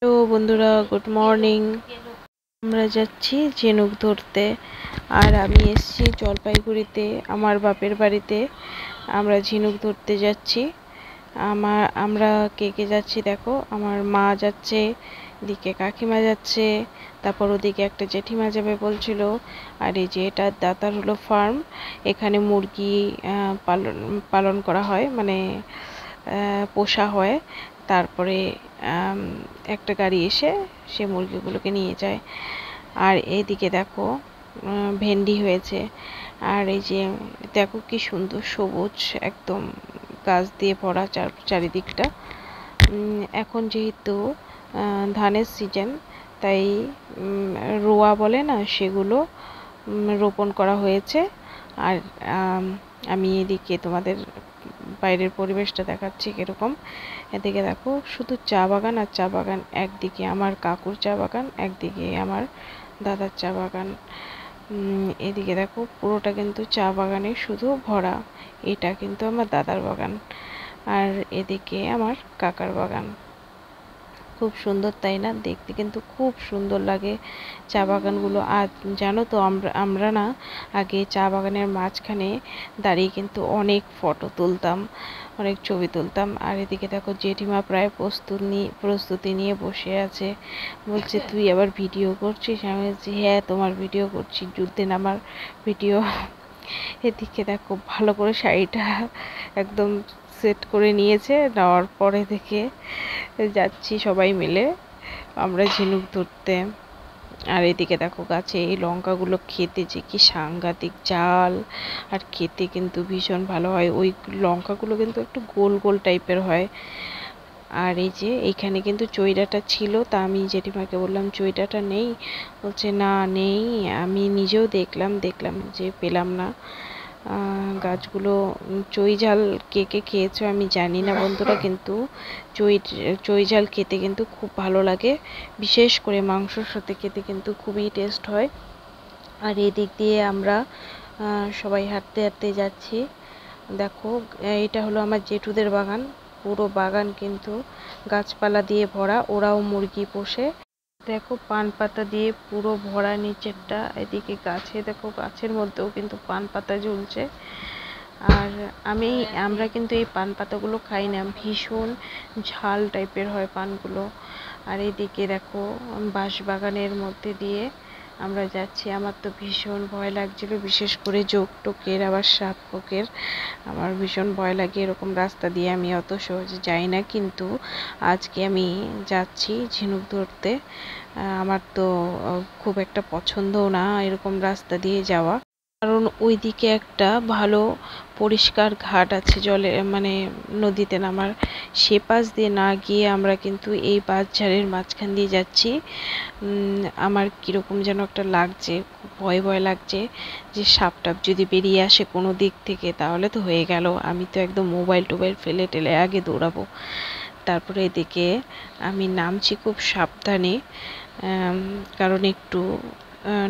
তো বন্ধুরা, good morning. আমরা যাচ্ছি ঝিনুক ধরতে। আর আমি এসেছি জলপাইগুড়িতে আমার বাপের বাড়িতে। আমরা ঝিনুক ধরতে যাচ্ছি। আমরা কে কে যাচ্ছি দেখো। আমার মা যাচ্ছে, এদিকে কাকিমা যাচ্ছে, তারপর ওদিকে একটা জেঠিমা যাবে বলছিল। আর এই যে এটা দাতার হলো ফার্ম। এখানে মুরগি পালন পালন করা হয়, মানে পোষা হয়। তারপরে একটা গাড়ি এসে সে মুরগিগুলোকে নিয়ে যায়। আর এইদিকে দেখো ভেন্ডি হয়েছে। আর এই যে দেখো কি সুন্দর সবুজ, একদম গাছ দিয়ে ভরা চারিদিকটা। এখন যেহেতু ধানের সিজন, তাই রোয়া বলে না, সেগুলো রোপণ করা হয়েছে। আর আমি এদিকে তোমাদের বাইরের পরিবেশটা দেখাচ্ছি কিরকম। এদিকে দেখো শুধু চা বাগান আর চা বাগান। একদিকে আমার কাকুর চা বাগান, একদিকে আমার দাদার চা বাগান। এদিকে দেখো পুরোটা কিন্তু চা বাগানে শুধু ভরা। এটা কিন্তু আমার দাদার বাগান, আর এদিকে আমার কাকার বাগান। খুব সুন্দর, তাই না? দেখতে কিন্তু খুব সুন্দর লাগে চা বাগানগুলো। আর জানো তো, আমরা না আগে চা বাগানের মাঝখানে দাঁড়িয়ে কিন্তু অনেক ফটো তুলতাম, অনেক ছবি তুলতাম। আর এদিকে দেখো জেঠিমা প্রায় প্রস্তুতি নিয়ে বসে আছে। বলছে, তুই আবার ভিডিও করছিস? আমি বলছি, হ্যাঁ, তোমার ভিডিও করছি, যুদ্ধে নামার ভিডিও। এদিকে দেখো ভালো করে শাড়িটা একদম সেট করে নিয়েছে। নেওয়ার পরে থেকে যাচ্ছি সবাই মিলে আমরা ঝিনুক ধরতে। আর এদিকে দেখো গাছে এই লঙ্কাগুলো খেতে যে কি সাংঘাতিক ঝাল, আর খেতে কিন্তু ভীষণ ভালো হয়। ওই লঙ্কাগুলো কিন্তু একটু গোল গোল টাইপের হয়। আর এই যে এইখানে কিন্তু চৈড়াটা ছিল, তা আমি জেঠিমাকে বললাম চৈড়াটা নেই। বলছে না নেই। আমি নিজেও দেখলাম যে পেলাম না গাছগুলো। চই ঝাল কে কে খেয়েছো আমি জানি না বন্ধুরা, কিন্তু চই ঝাল খেতে কিন্তু খুব ভালো লাগে। বিশেষ করে মাংসর সাথে খেতে কিন্তু খুবই টেস্ট হয়। আর এদিক দিয়ে আমরা সবাই হাঁটতে হাঁটতে যাচ্ছি। দেখো এটা হলো আমার জেঠুদের বাগান। পুরো বাগান কিন্তু গাছপালা দিয়ে ভরা। ওরাও মুরগি পোষে। দেখো পান পাতা দিয়ে পুরো ভরা নিচেরটা। এদিকে গাছে দেখো, গাছের মধ্যেও কিন্তু পান পাতা ঝুলছে। আর আমরা কিন্তু এই পান পাতাগুলো খাই না, ভীষণ ঝাল টাইপের হয় পানগুলো। আর এদিকে দেখো বাঁশবাগানের মধ্যে দিয়ে আমরা যাচ্ছি। আমার তো ভীষণ ভয় লাগছিল, বিশেষ করে জোক টোকের, আবার সাপ পোকের। আমার ভীষণ ভয় লাগে এরকম রাস্তা দিয়ে, আমি অত সহজে যাই না। কিন্তু আজকে আমি যাচ্ছি ঝিনুক ধরতে। আমার তো খুব একটা পছন্দও না এরকম রাস্তা দিয়ে যাওয়া, কারণ ওইদিকে একটা ভালো পরিষ্কার ঘাট আছে, জলে মানে নদীতে নামার। সে পাশ দিয়ে না গিয়ে আমরা কিন্তু এই বাঁশঝাড়ের মাঝখান দিয়ে যাচ্ছি। আমার কীরকম যেন একটা লাগছে, খুব ভয় ভয় লাগছে যে সাপ টাপ যদি বেরিয়ে আসে কোনো দিক থেকে, তাহলে তো হয়ে গেল। আমি তো একদম মোবাইল টোবাইল ফেলে টেলে আগে দৌড়াবো। তারপরে এদিকে আমি নামছি খুব সাবধানে, কারণ একটু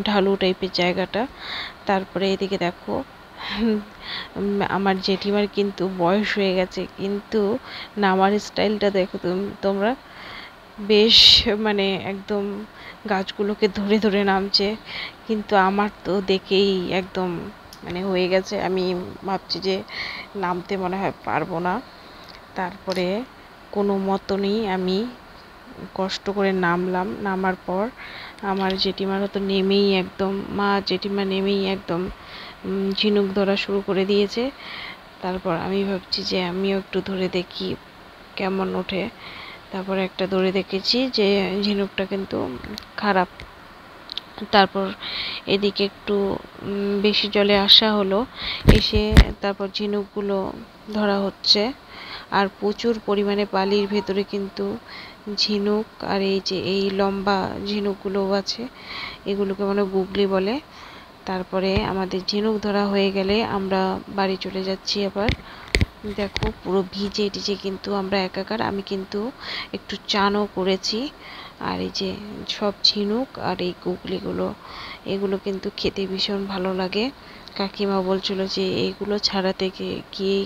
ঢালু টাইপের জায়গাটা। তারপরে এদিকে দেখো আমার জেঠিমার কিন্তু বয়স হয়ে গেছে, কিন্তু নামার স্টাইলটা দেখো তোমরা। বেশ মানে একদম গাছগুলোকে ধরে ধরে নামছে। কিন্তু আমার তো দেখেই একদম মানে হয়ে গেছে। আমি ভাবছি যে নামতে মনে হয় পারবো না। তারপরে কোনো মতনই আমি কষ্ট করে নামলাম। নামার পর আমার জেঠিমারা তো নেমেই একদম, মা জেঠিমা নেমেই একদম ঝিনুক ধরা শুরু করে দিয়েছে। তারপর আমি ভাবছি যে আমিও একটু ধরে দেখি কেমন ওঠে। তারপর একটা ধরে দেখেছি যে ঝিনুকটা কিন্তু খারাপ। তারপর এদিকে একটু বেশি জলে আসা হলো, এসে তারপর ঝিনুকগুলো ধরা হচ্ছে। আর প্রচুর পরিমাণে বালির ভেতরে কিন্তু ঝিনুক, আর এই যে এই লম্বা ঝিনুকগুলো আছে, এগুলোকে মানে গুগলি বলে। তারপরে আমাদের ঝিনুক ধরা হয়ে গেলে আমরা বাড়ি চলে যাচ্ছি আবার। দেখো পুরো ভিজে টিজে কিন্তু আমরা একাকার। আমি কিন্তু একটু চানও করেছি। আর এই যে সব ঝিনুক আর এই গুগলিগুলো, এগুলো কিন্তু খেতে ভীষণ ভালো লাগে। কাকিমা বলছিল যে এগুলো ছাড়াতে গিয়ে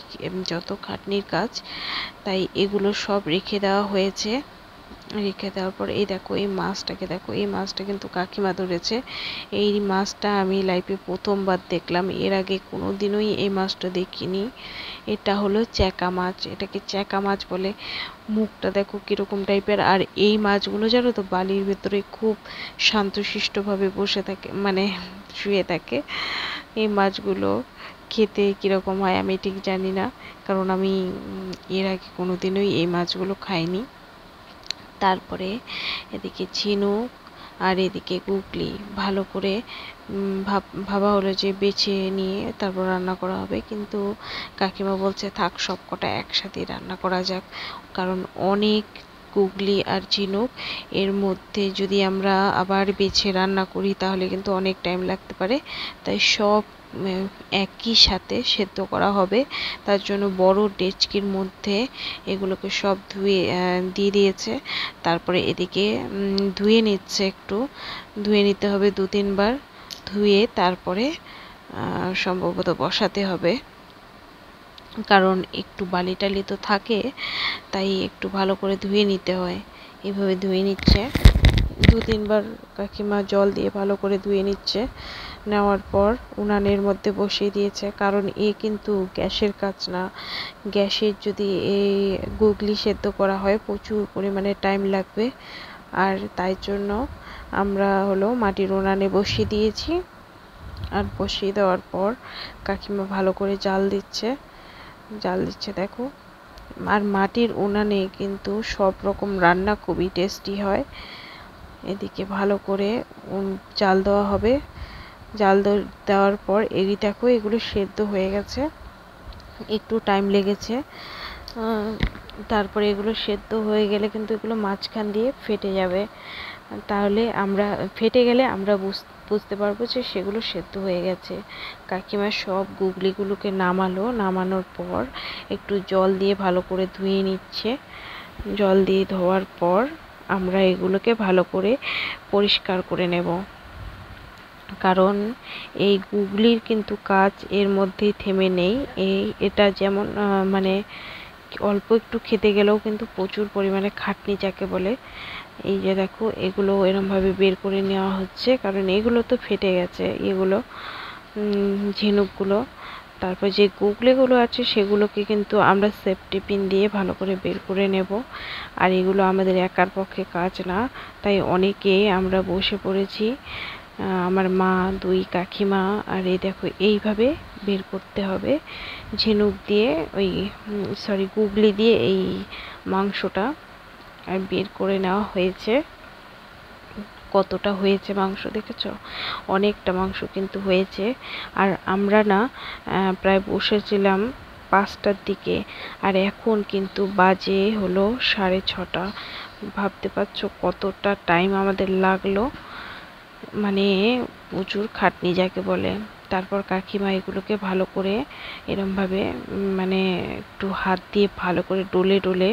যত খাটনির কাজ, তাই এগুলো সব রেখে দেওয়া হয়েছে। রেখে দেওয়ার পর এই দেখো এই মাছটাকে দেখো, এই মাছটা কিন্তু কাকিমা ধরেছে। এই মাছটা আমি লাইফে প্রথমবার দেখলাম, এর আগে কোনোদিনই এই মাছটা দেখিনি। এটা হলো চ্যাকা মাছ, এটাকে চ্যাকা মাছ বলে। মুখটা দেখো কিরকম টাইপের। আর এই মাছগুলো জানো তো বালির ভেতরে খুব শান্তশিষ্টভাবে বসে থাকে, মানে শুয়ে থাকে। এই মাছগুলো খেতে কিরকম হয় আমি ঠিক জানি না, কারণ আমি এর আগে কোনোদিনই এই মাছগুলো খাইনি। তারপরে এদিকে ঝিনুক আর এদিকে গুগলি ভালো করে ভাবা হলো যে বেছে নিয়ে তারপর রান্না করা হবে, কিন্তু কাকিমা বলছে থাক সব কটা একসাথে রান্না করা যাক, কারণ অনেক গুগলি আর ঝিনুক, এর মধ্যে যদি আমরা আবার বেছে রান্না করি তাহলে কিন্তু অনেক টাইম লাগতে পারে। তাই সব একই সাথে সেদ্ধ করা হবে। তার জন্য বড় ডেচকির মধ্যে এগুলোকে সব ধুয়ে দিয়ে দিয়েছে। তারপরে এদিকে ধুয়ে নিচ্ছে, একটু ধুয়ে নিতে হবে 2-3 বার, ধুয়ে তারপরে সম্ভবত বসাতে হবে, কারণ একটু বালি টালি তো থাকে, তাই একটু ভালো করে ধুয়ে নিতে হয়। এইভাবে ধুয়ে নিচ্ছে 2-3 বার, কাকিমা জল দিয়ে ভালো করে ধুয়ে নিচ্ছে। নেওয়ার পর উনানের মধ্যে বসিয়ে দিয়েছে, কারণ এ কিন্তু গ্যাসের কাজ না। গ্যাসের যদি এই গুগলি সেদ্ধ করা হয় প্রচুর পরিমাণে টাইম লাগবে, আর তাই জন্য আমরা হলো মাটির উনানে বসিয়ে দিয়েছি। আর বসিয়ে দেওয়ার পর কাকিমা ভালো করে জাল দিচ্ছে দেখো। আর মাটির উনানে কিন্তু সব রকম রান্না খুবই টেস্টি হয়। এদিকে ভালো করে জাল দেওয়া হবে, জাল দেওয়ার পর এই দেখো এগুলো সেদ্ধ হয়ে গেছে, একটু টাইম লেগেছে। তারপরে এগুলো সেদ্ধ হয়ে গেলে কিন্তু এগুলো মাঝখান দিয়ে ফেটে যাবে, তাহলে আমরা ফেটে গেলে আমরা বুঝতে পারবো যে সেগুলো সেদ্ধ হয়ে গেছে। কাকিমা সব গুগলিগুলোকে নামানোর পর একটু জল দিয়ে ভালো করে ধুয়ে নিচ্ছে। জল দিয়ে ধোয়ার পর আমরা এগুলোকে ভালো করে পরিষ্কার করে নেব, কারণ এই গুগলির কিন্তু কাজ এর মধ্যেই থেমে নেই। এটা যেমন মানে অল্প একটু খেতে গেলেও কিন্তু প্রচুর পরিমাণে খাটনি যাকে বলে। এই যে দেখো এগুলো এরমভাবে বের করে নেওয়া হচ্ছে, কারণ এগুলো তো ফেটে গেছে, এগুলো ঝিনুকগুলো। তারপর যে গুগলিগুলো আছে সেগুলোকে কিন্তু আমরা সেফটি পিন দিয়ে ভালো করে বের করে নেব। আর এগুলো আমাদের একার পক্ষে কাজ না, তাই অনেকেই আমরা বসে পড়েছি, আমার মা, 2 কাকিমা। আর এই দেখো এইভাবে বের করতে হবে ঝিনুক দিয়ে, ওই গুগলি দিয়ে এই মাংসটা। আর বের করে নেওয়া হয়েছে। কতটা হয়েছে মাংস দেখেছো? অনেকটা মাংস কিন্তু হয়েছে। আর আমরা না প্রায় বসেছিলাম 5টার দিকে, আর এখন কিন্তু বাজে হলো 6:30। ভাবতে পারছো কতটা টাইম আমাদের লাগলো, মানে প্রচুর খাটনি যাকে বলে। তারপর কাকিমা এগুলোকে ভালো করে এরমভাবে মানে একটু হাত দিয়ে ভালো করে ডলে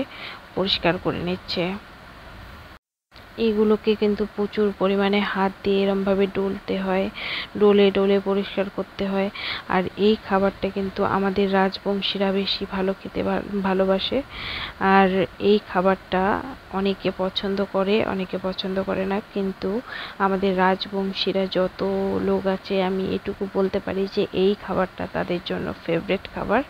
পরিষ্কার করে নিচ্ছে। এগুলোকে কিন্তু প্রচুর পরিমাণে হাত দিয়ে এরমভাবে ডলতে হয়, ডলে পরিষ্কার করতে হয়। আর এই খাবারটা কিন্তু আমাদের রাজবংশীরা বেশি ভালো খেতে ভালোবাসে। আর এই খাবারটা অনেকে পছন্দ করে, অনেকে পছন্দ করে না, কিন্তু আমাদের রাজবংশীরা যত লোক আছে আমি এটুকু বলতে পারি যে এই খাবারটা তাদের জন্য ফেভারিট খাবার।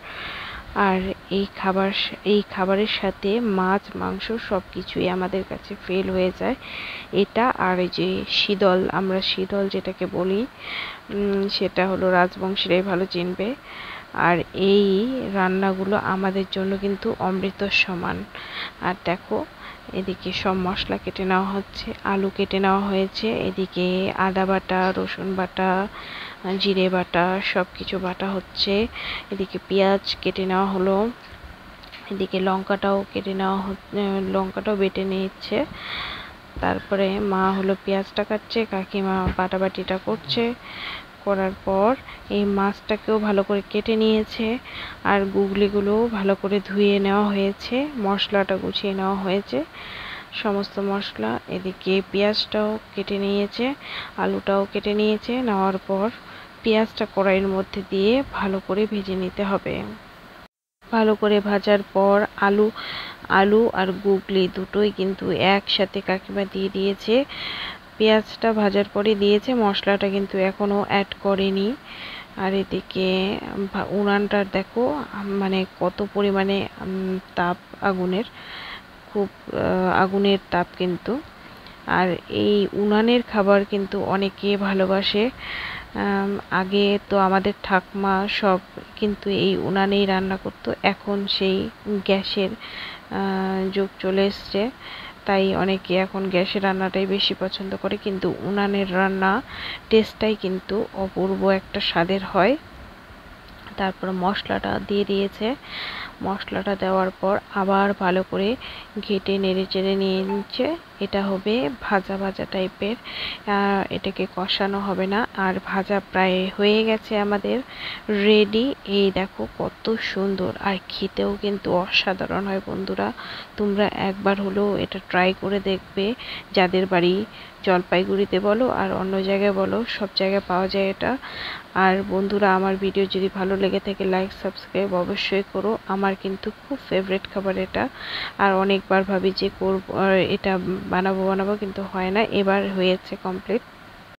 আর এই খাবারের সাথে মাছ, মাংস সব কিছুই আমাদের কাছে ফেল হয়ে যায়। এটা আর যে শীতল, আমরা শীতল যেটাকে বলি, সেটা হলো রাজবংশীরাই ভালো চিনবে। আর এই রান্নাগুলো আমাদের জন্য কিন্তু অমৃতর সমান। আর দেখো এদিকে সব মশলা কেটে নেওয়া হচ্ছে, আলু কেটে নেওয়া হয়েছে, এদিকে আদা বাটা, রসুন বাটা, জিরে বাটা সব কিছু বাটা হচ্ছে। এদিকে পেঁয়াজ কেটে নেওয়া হলো, এদিকে লঙ্কাটাও কেটে নেওয়া লঙ্কাটাও বেটে নিচ্ছে। তারপরে মা হলো পেঁয়াজটা কাটছে, কাকিমা বাটাবাটিটা করছে। করার পর এই মাছটাকেও ভালো করে কেটে নিয়েছে, আর গুগলিগুলোও ভালো করে ধুয়ে নেওয়া হয়েছে, মশলাটা গুছিয়ে নেওয়া হয়েছে সমস্ত মশলা। এদিকে পেঁয়াজটাও কেটে নিয়েছে, আলুটাও কেটে নিয়েছে। নেওয়ার পর পেঁয়াজটা কড়াইয়ের মধ্যে দিয়ে ভালো করে ভেজে নিতে হবে। ভালো করে ভাজার পর আলু আলু আর গুগলি দুটোই কিন্তু একসাথে কাকিমা দিয়ে দিয়েছে। পেঁয়াজটা ভাজার পরে দিয়েছে, মশলাটা কিন্তু এখনও অ্যাড করেনি। আর এদিকে উনানটা দেখো মানে কত পরিমাণে তাপ আগুনের, খুব আগুনের তাপ কিন্তু। আর এই উনানের খাবার কিন্তু অনেকে ভালোবাসে। আগে তো আমাদের ঠাকমা সব কিন্তু এই উনানেই রান্না করতো, এখন সেই গ্যাসের যুগ চলে এসছে, তাই অনেকে এখন গ্যাসের রান্নাটাই বেশি পছন্দ করে। কিন্তু উনানের রান্না টেস্টটাই কিন্তু অপূর্ব একটা স্বাদের হয়। তারপর মশলাটা দিয়ে দিয়েছে, মশলাটা দেওয়ার পর আবার ভালো করে ঘেটে নেড়ে চেড়ে নিয়ে নিচ্ছে। এটা হবে ভাজা ভাজা টাইপের, এটাকে কষানো হবে না। আর ভাজা প্রায় হয়ে গেছে আমাদের, রেডি। এই দেখো কত সুন্দর, আর খেতেও কিন্তু অসাধারণ হয় বন্ধুরা। তোমরা একবার হলেও এটা ট্রাই করে দেখবে। যাদের বাড়ি জলপাইগুড়িতে বলো আর অন্য জায়গায় বলো, সব জায়গায় পাওয়া যায় এটা। আর বন্ধুরা, আমার ভিডিও যদি ভালো লেগে থাকে লাইক সাবস্ক্রাইব অবশ্যই করো। আমার কিন্তু খুব ফেভারিট খাবার এটা। আর অনেকবার ভাবি যে করব এটা বানাবো কিন্তু হয় না, এবার হয়েছে কমপ্লিট।